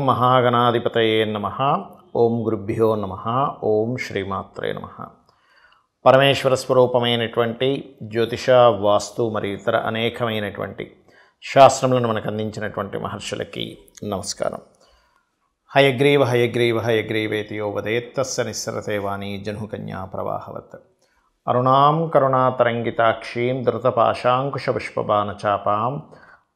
ఓం మహాగణాధిపతయే నమః. ఓం గురుభ్యో నమః. ఓం శ్రీమాత్రే నమః. పరమేశ్వర స్వరూపమైనటువంటి జ్యోతిష, వాస్తు మరియు ఇతర అనేకమైనటువంటి శాస్త్రములను మనకు అందించినటువంటి మహర్షులకి నమస్కారం. హయగ్రీవ హయగ్రీవ హయగ్రీవేతి యో వదేత్తస్య నిస్సరతే వాణీ జహ్నుకన్యా ప్రవాహవత్. అరుణాం కరుణాతరంగితాక్షీం ధృతపాశాంకుశపుష్పబాణచాపాం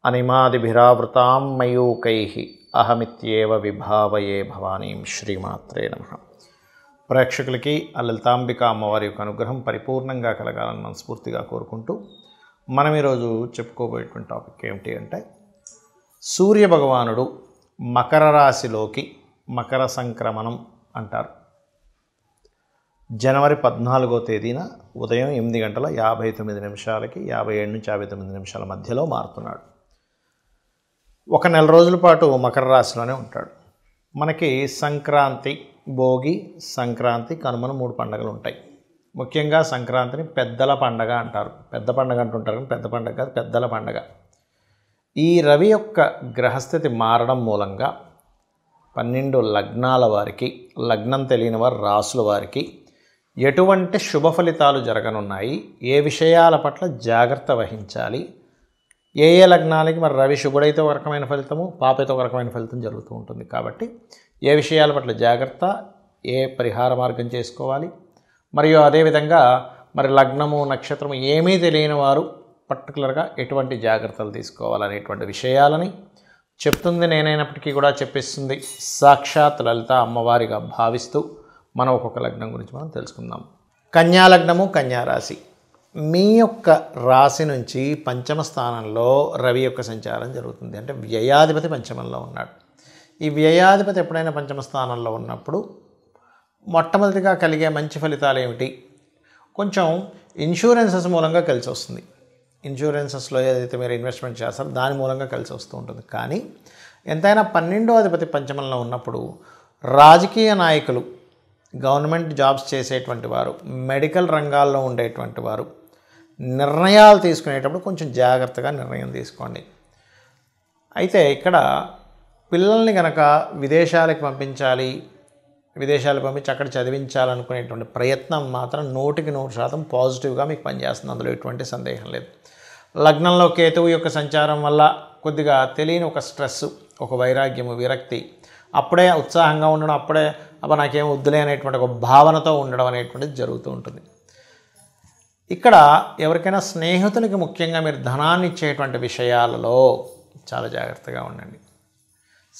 అనిమాదిభిరావృతాం మయూకైః అహమిత్యేవ విభావయే భవానీం. శ్రీమాత్రే నమః. ప్రేక్షకులకి ఆ లలితాంబిక అమ్మవారి యొక్క అనుగ్రహం పరిపూర్ణంగా కలగాలని మనస్ఫూర్తిగా కోరుకుంటూ మనం ఈరోజు చెప్పుకోబోయేటువంటి టాపిక్ ఏమిటి అంటే, సూర్య భగవానుడు మకర రాశిలోకి మకర సంక్రమణం అంటారు. జనవరి 14వ తేదీన ఉదయం 8:59 57 నుంచి 59 మధ్యలో మారుతున్నాడు. ఒక నెల రోజుల పాటు మకర రాశిలోనే ఉంటాడు. మనకి సంక్రాంతి, భోగి, సంక్రాంతి, కనుమన 3 పండుగలు ఉంటాయి. ముఖ్యంగా సంక్రాంతిని పెద్దల పండగ అంటారు. పెద్ద పండగ అంటుంటారు కానీ పెద్ద పండగ కాదు, పెద్దల పండగ. ఈ రవి యొక్క గ్రహస్థితి మారడం మూలంగా 12 లగ్నాల వారికి, లగ్నం తెలియని వారు రాసుల వారికి ఎటువంటి శుభ ఫలితాలు జరగనున్నాయి, ఏ విషయాల పట్ల జాగ్రత్త వహించాలి, ఏ లగ్నాలకి మరి రవి శుభుడైతే ఒక రకమైన ఫలితము, పాపైతే ఒక రకమైన ఫలితం జరుగుతూ ఉంటుంది. కాబట్టి ఏ విషయాల పట్ల జాగ్రత్త, ఏ పరిహార మార్గం చేసుకోవాలి, మరియు అదేవిధంగా మరి లగ్నము, నక్షత్రము ఏమీ తెలియని వారు పర్టికులర్గా ఎటువంటి జాగ్రత్తలు తీసుకోవాలనేటువంటి విషయాలని చెప్తుంది నేనైనప్పటికీ కూడా చెప్పిస్తుంది సాక్షాత్ లలిత అమ్మవారిగా భావిస్తూ మనం ఒక్కొక్క లగ్నం గురించి మనం తెలుసుకుందాం. కన్యా లగ్నము, కన్యా రాశి. మీ యొక్క రాశి నుంచి పంచమ స్థానంలో రవి యొక్క సంచారం జరుగుతుంది. అంటే వ్యయాధిపతి పంచమంలో ఉన్నాడు. ఈ వ్యయాధిపతి ఎప్పుడైనా పంచమ స్థానంలో ఉన్నప్పుడు మొట్టమొదటిగా కలిగే మంచి ఫలితాలు ఏమిటి? కొంచెం ఇన్సూరెన్సెస్ మూలంగా కలిసి వస్తుంది. ఇన్సూరెన్సెస్లో ఏదైతే మీరు ఇన్వెస్ట్మెంట్ చేస్తారో దాని మూలంగా కలిసి వస్తూ ఉంటుంది. కానీ ఎంతైనా 12వ అధిపతి పంచమంలో ఉన్నప్పుడు రాజకీయ నాయకులు, గవర్నమెంట్ జాబ్స్ చేసేటువంటి వారు, మెడికల్ రంగాల్లో ఉండేటువంటి వారు నిర్ణయాలు తీసుకునేటప్పుడు కొంచెం జాగ్రత్తగా నిర్ణయం తీసుకోండి. అయితే ఇక్కడ పిల్లల్ని కనుక విదేశాలకు పంపించాలి, విదేశాలకు పంపించి అక్కడ చదివించాలనుకునేటువంటి ప్రయత్నం మాత్రం 100% పాజిటివ్గా మీకు పనిచేస్తుంది. అందులో ఎటువంటి సందేహం లేదు. లగ్నంలో కేతువు యొక్క సంచారం వల్ల కొద్దిగా తెలియని ఒక స్ట్రెస్, ఒక వైరాగ్యము, విరక్తి, అప్పుడే ఉత్సాహంగా ఉండడం, అప్పుడే అబ్బా నాకేం వద్దులే అనేటువంటి ఒక భావనతో ఉండడం అనేటువంటిది జరుగుతూ ఉంటుంది. ఇక్కడ ఎవరికైనా స్నేహితులకి ముఖ్యంగా మీరు ధనాన్ని ఇచ్చేటువంటి విషయాలలో చాలా జాగ్రత్తగా ఉండండి.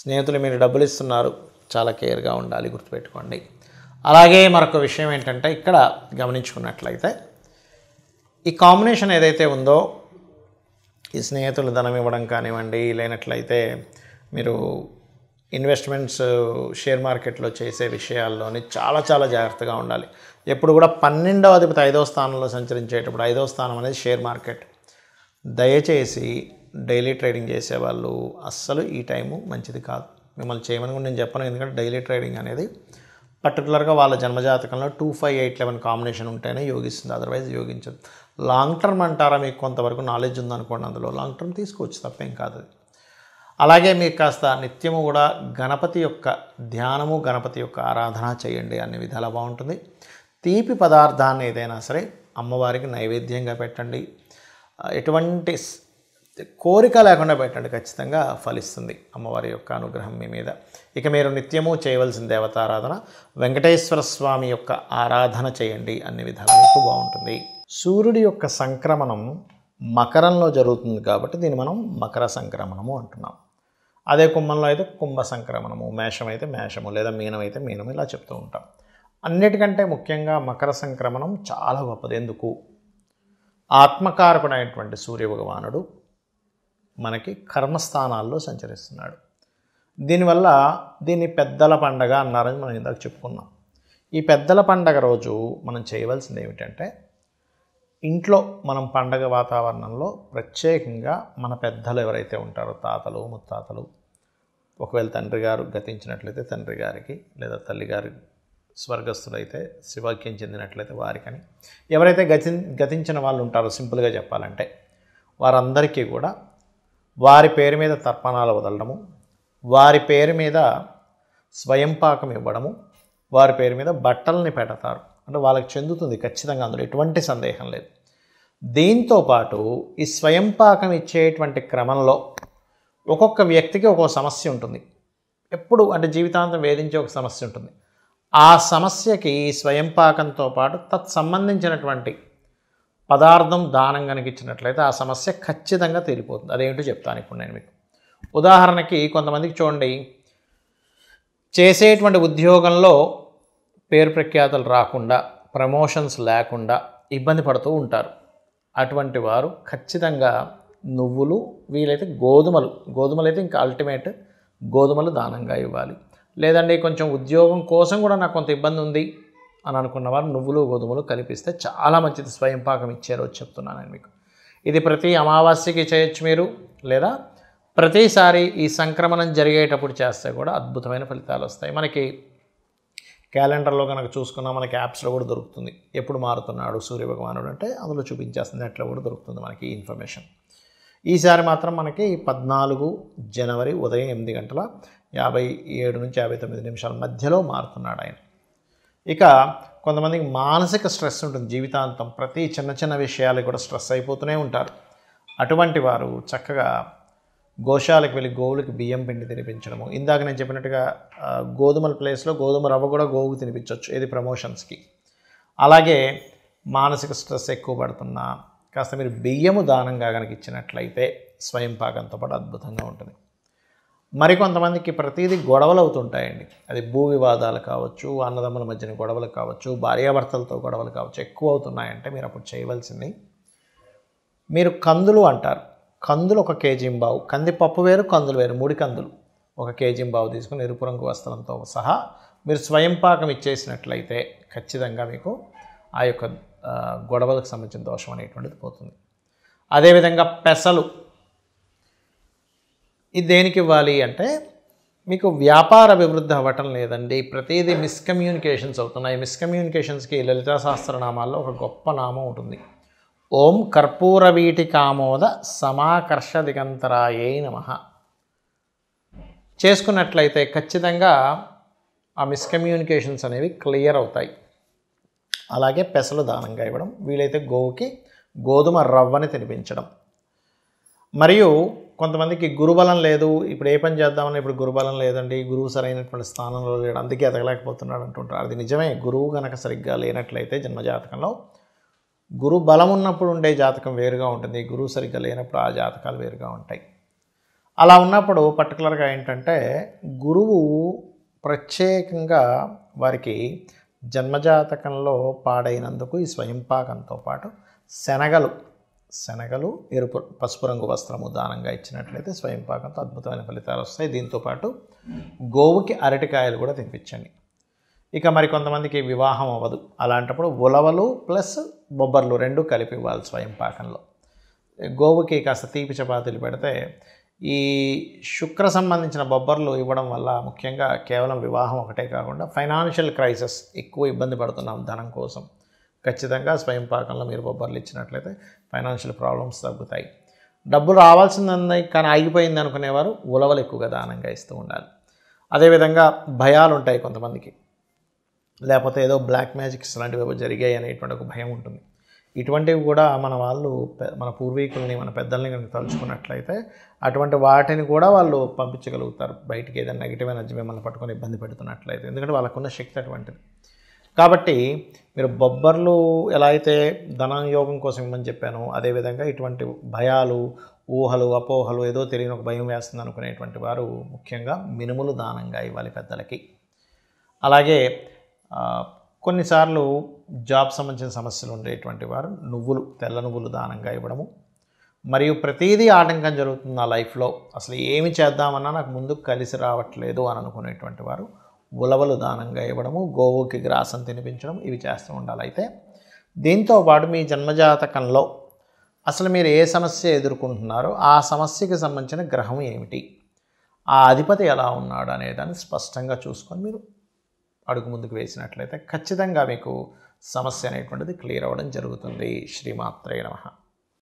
స్నేహితులు మీరు డబ్బులు ఇస్తున్నారు, చాలా కేర్గా ఉండాలి, గుర్తుపెట్టుకోండి. అలాగే మరొక విషయం ఏంటంటే, ఇక్కడ గమనించుకున్నట్లయితే ఈ కాంబినేషన్ ఏదైతే ఉందో, ఈ స్నేహితులు ధనం ఇవ్వడం కానివ్వండి, లేనట్లయితే మీరు ఇన్వెస్ట్మెంట్స్ షేర్ మార్కెట్లో చేసే విషయాల్లోని చాలా చాలా జాగ్రత్తగా ఉండాలి. ఎప్పుడు కూడా 12వ అధిపతి 5వ స్థానంలో సంచరించేటప్పుడు, 5వ స్థానం అనేది షేర్ మార్కెట్. దయచేసి డైలీ ట్రేడింగ్ చేసేవాళ్ళు అస్సలు ఈ టైము మంచిది కాదు. మిమ్మల్ని చేయమని కూడా నేను చెప్పను, ఎందుకంటే డైలీ ట్రేడింగ్ అనేది పర్టికులర్గా వాళ్ళ జన్మజాతకంలో 2, 5, 8, 11 కాంబినేషన్ ఉంటేనే యోగిస్తుంది, అదర్వైజ్ యోగించదు. లాంగ్ టర్మ్ అంటారా, మీకు కొంతవరకు నాలెడ్జ్ ఉందనుకోండి, అందులో లాంగ్ టర్మ్ తీసుకోవచ్చు, తప్పేం కాదు అది. అలాగే మీకు కాస్త నిత్యము కూడా గణపతి యొక్క ధ్యానము, గణపతి యొక్క ఆరాధన చేయండి, అన్ని విధాలా బాగుంటుంది. తీపి పదార్థాన్ని ఏదైనా సరే అమ్మవారికి నైవేద్యంగా పెట్టండి. ఎటువంటి కోరిక లేకుండా పెట్టండి, ఖచ్చితంగా ఫలిస్తుంది అమ్మవారి యొక్క అనుగ్రహం మీ మీద. ఇక మీరు నిత్యము చేయవలసిన దేవతారాధన వెంకటేశ్వర స్వామి యొక్క ఆరాధన చేయండి, అన్ని విధాలా మీకు బాగుంటుంది. సూర్యుడి యొక్క సంక్రమణం మకరంలో జరుగుతుంది కాబట్టి దీన్ని మనం మకర సంక్రమణము అంటున్నాం. అదే కుంభంలో అయితే కుంభ సంక్రమణము, మేషం అయితే మేషము, లేదా మీనం అయితే మీనం, ఇలా చెప్తూ ఉంటాం. అన్నిటికంటే ముఖ్యంగా మకర సంక్రమణం చాలా గొప్పది. ఎందుకు? ఆత్మకారకుడైనటువంటి సూర్య భగవానుడు మనకి కర్మస్థానాల్లో సంచరిస్తున్నాడు. దీనివల్ల దీన్ని పెద్దల పండగ అన్నారని మనం ఇందాక చెప్పుకున్నాం. ఈ పెద్దల పండగ రోజు మనం చేయవలసింది ఏమిటంటే, ఇంట్లో మనం పండగ వాతావరణంలో ప్రత్యేకంగా మన పెద్దలు ఎవరైతే ఉంటారో, తాతలు, ముత్తాతలు, ఒకవేళ తండ్రి గారు గతించినట్లయితే తండ్రి గారికి, లేదా తల్లి గారి స్వర్గస్థులైతే శివాక్యం చెందినట్లయితే వారికని, ఎవరైతే గతించిన వాళ్ళు ఉంటారో, సింపుల్గా చెప్పాలంటే వారందరికీ కూడా వారి పేరు మీద తర్పణాలు వదలడము, వారి పేరు మీద స్వయంపాకం ఇవ్వడము, వారి పేరు మీద బట్టల్ని పెడతారు. అంటే వాళ్ళకి చెందుతుంది ఖచ్చితంగా, అందులో ఎటువంటి సందేహం లేదు. దీంతోపాటు ఈ స్వయంపాకం ఇచ్చేటువంటి క్రమంలో ఒక్కొక్క వ్యక్తికి ఒక్కొక్క సమస్య ఉంటుంది. ఎప్పుడు అంటే జీవితాంతం వేధించే ఒక సమస్య ఉంటుంది. ఆ సమస్యకి స్వయంపాకంతో పాటు సంబంధించినటువంటి పదార్థం దానం కనుక ఇచ్చినట్లయితే ఆ సమస్య ఖచ్చితంగా తీరిపోతుంది. అదేంటో చెప్తాను ఇప్పుడు నేను మీకు. ఉదాహరణకి కొంతమందికి చూడండి, చేసేటువంటి ఉద్యోగంలో పేరు ప్రఖ్యాతలు రాకుండా, ప్రమోషన్స్ లేకుండా ఇబ్బంది పడుతూ ఉంటారు. అటువంటి వారు ఖచ్చితంగా నువ్వులు, వీలైతే గోధుమలు అయితే ఇంకా అల్టిమేట్, గోధుమలు దానంగా ఇవ్వాలి. లేదండి కొంచెం ఉద్యోగం కోసం కూడా నాకు కొంత ఇబ్బంది ఉంది అని అనుకున్న వారు నువ్వులు గోధుమలు కలిపిస్తే చాలా మంచిది. స్వయంపాకం ఇచ్చే రోజు చెప్తున్నాను నేను మీకు. ఇది ప్రతి అమావాస్యకి చేయొచ్చు మీరు, లేదా ప్రతిసారి ఈ సంక్రమణం జరిగేటప్పుడు చేస్తే కూడా అద్భుతమైన ఫలితాలు వస్తాయి. మనకి క్యాలెండర్లో కనుక చూసుకున్నా మనకి యాప్స్లో కూడా దొరుకుతుంది. ఎప్పుడు మారుతున్నాడు సూర్యభగవానుడు అంటే అందులో చూపించేస్తుంది, నెట్లో కూడా దొరుకుతుంది మనకి ఇన్ఫర్మేషన్. ఈసారి మాత్రం మనకి 14 జనవరి ఉదయం 8:57 నుంచి 59 నిమిషాల మధ్యలో మారుతున్నాడు ఆయన. ఇక కొంతమందికి మానసిక స్ట్రెస్ ఉంటుంది జీవితాంతం, ప్రతి చిన్న చిన్న విషయాలకు కూడా స్ట్రెస్ అయిపోతూనే ఉంటారు. అటువంటి వారు చక్కగా గోశాలకు వెళ్ళి గోవులకి బియ్యం పిండి తినిపించడము. ఇందాక నేను చెప్పినట్టుగా గోధుమల ప్లేస్లో గోధుమ రవ్వ కూడా గోవుకు తినిపించవచ్చు, ఇది ప్రమోషన్స్కి. అలాగే మానసిక స్ట్రెస్ ఎక్కువ పడుతున్నా కాస్త మీరు బియ్యము దానంగా కనుక ఇచ్చినట్లయితే స్వయంపాకంతో పాటు అద్భుతంగా ఉంటుంది. మరికొంతమందికి ప్రతిదీ గొడవలు అవుతుంటాయండి. అది భూ వివాదాలు కావచ్చు, అన్నదమ్ముల మధ్యన గొడవలు కావచ్చు, భార్యాభర్తలతో గొడవలు కావచ్చు, ఎక్కువ అవుతున్నాయంటే మీరు అప్పుడు చేయవలసింది, మీరు కందులు అంటారు, కందులు 1 కేజీ-1/2, కందిపప్పు వేరు కందులు వేరు, 3 కందులు 1 కేజీ-1/2 తీసుకుని ఎరుపు రంగు వస్త్రంతో సహా మీరు స్వయంపాకం ఇచ్చేసినట్లయితే ఖచ్చితంగా మీకు ఆ యొక్క గొడవలకు సంబంధించిన దోషం అనేటువంటిది పోతుంది. అదేవిధంగా పెసలు, ఇది దేనికి ఇవ్వాలి అంటే మీకు వ్యాపార అభివృద్ధి అవ్వటం లేదండి, ప్రతిదీ మిస్కమ్యూనికేషన్స్ అవుతున్నాయి. మిస్కమ్యూనికేషన్స్కి లలితా సహస్రనామాల్లో ఒక గొప్ప నామం ఉంటుంది, ఓం కర్పూర వీటికామోద సమాకర్ష దిగంతరాయే నమః. చేసుకున్నట్లయితే ఖచ్చితంగా ఆ మిస్కమ్యూనికేషన్స్ అనేవి క్లియర్ అవుతాయి. అలాగే పెసలు దానంగా ఇవ్వడం, వీలైతే గోవుకి గోధుమ రవ్వని తినిపించడం. మరియు కొంతమందికి గురుబలం లేదు, ఇప్పుడు ఏ పని చేద్దామని ఇప్పుడు గురుబలం లేదండి, గురువు సరైనటువంటి స్థానంలో లేడు అందుకే ఎదగలేకపోతున్నాడు అంటుంటారు. అది నిజమే. గురువు కనుక సరిగ్గా లేనట్లయితే జన్మజాతకంలో, గురు బలం ఉన్నప్పుడు ఉండే జాతకం వేరుగా ఉంటుంది, గురువు సరిగ్గా లేనప్పుడు ఆ జాతకాలు వేరుగా ఉంటాయి. అలా ఉన్నప్పుడు పర్టికులర్గా ఏంటంటే గురువు ప్రత్యేకంగా వారికి జన్మజాతకంలో పాడైనందుకు ఈ స్వయంపాకంతో పాటు శనగలు ఎరుపు పసుపు రంగు వస్త్రము దానంగా ఇచ్చినట్లయితే స్వయంపాకంతో అద్భుతమైన ఫలితాలు వస్తాయి. దీంతోపాటు గోవుకి అరటికాయలు కూడా తినిపించండి. ఇక మరి కొంతమందికి వివాహం అవ్వదు, అలాంటప్పుడు ఉలవలు ప్లస్ బొబ్బర్లు 2 కలిపి ఇవ్వాలి స్వయంపాకంలో. గోవుకి కాస్త తీపి చపాతీలు పెడితే ఈ శుక్ర సంబంధించిన బొబ్బర్లు ఇవ్వడం వల్ల ముఖ్యంగా కేవలం వివాహం ఒకటే కాకుండా ఫైనాన్షియల్ క్రైసిస్, ఎక్కువ ఇబ్బంది పడుతున్నాం ధనం కోసం, ఖచ్చితంగా స్వయంపాకంలో మీరు బొబ్బర్లు ఇచ్చినట్లయితే ఫైనాన్షియల్ ప్రాబ్లమ్స్ తగ్గుతాయి. డబ్బులు రావాల్సింది కానీ ఆగిపోయింది అనుకునేవారు ఉలవలు ఎక్కువగా దానంగా ఇస్తూ ఉండాలి. అదేవిధంగా భయాలు ఉంటాయి కొంతమందికి, లేకపోతే ఏదో బ్లాక్ మ్యాజిక్స్ లాంటివి జరిగాయి అనేటువంటి ఒక భయం ఉంటుంది. ఇటువంటివి కూడా మన పూర్వీకుల్ని మన పెద్దల్ని కనుక తలుచుకున్నట్లయితే అటువంటి వాటిని కూడా వాళ్ళు పంపించగలుగుతారు బయటికి, ఏదైనా నెగిటివ్ ఎనర్జీ మిమ్మల్ని పట్టుకొని ఇబ్బంది పెడుతున్నట్లయితే, ఎందుకంటే వాళ్ళకున్న శక్తి అటువంటిది. కాబట్టి మీరు బొబ్బర్లు ఎలా అయితే ధనయోగం కోసం ఇవ్వమని చెప్పాను, అదేవిధంగా ఇటువంటి భయాలు, ఊహలు, అపోహలు, ఏదో తెలియని ఒక భయం వేస్తుంది అనుకునేటువంటి వారు ముఖ్యంగా మినుములు దానంగా ఇవ్వాలి పెద్దలకి. అలాగే కొన్నిసార్లు జాబ్ సంబంధించిన సమస్యలు ఉండేటువంటి వారు తెల్ల నువ్వులు దానంగా ఇవ్వడము. మరియు ప్రతిదీ ఆటంకం జరుగుతుంది నా లైఫ్లో, అసలు ఏమి చేద్దామన్నా నాకు ముందుకు కలిసి రావట్లేదు అని అనుకునేటువంటి వారు ఉలవలు దానంగా ఇవ్వడము, గోవుకి గ్రాసం తినిపించడం, ఇవి చేస్తూ ఉండాలి. అయితే దీంతోపాటు మీ జన్మజాతకంలో అసలు మీరు ఏ సమస్య ఎదుర్కొంటున్నారో ఆ సమస్యకి సంబంధించిన గ్రహం ఏమిటి, ఆ అధిపతి ఎలా ఉన్నాడు అనేదాన్ని స్పష్టంగా చూసుకొని మీరు అడుగు ముందుకు వేసినట్లయితే ఖచ్చితంగా మీకు సమస్య అనేటువంటిది క్లియర్ అవ్వడం జరుగుతుంది. శ్రీమాత్రే నమః.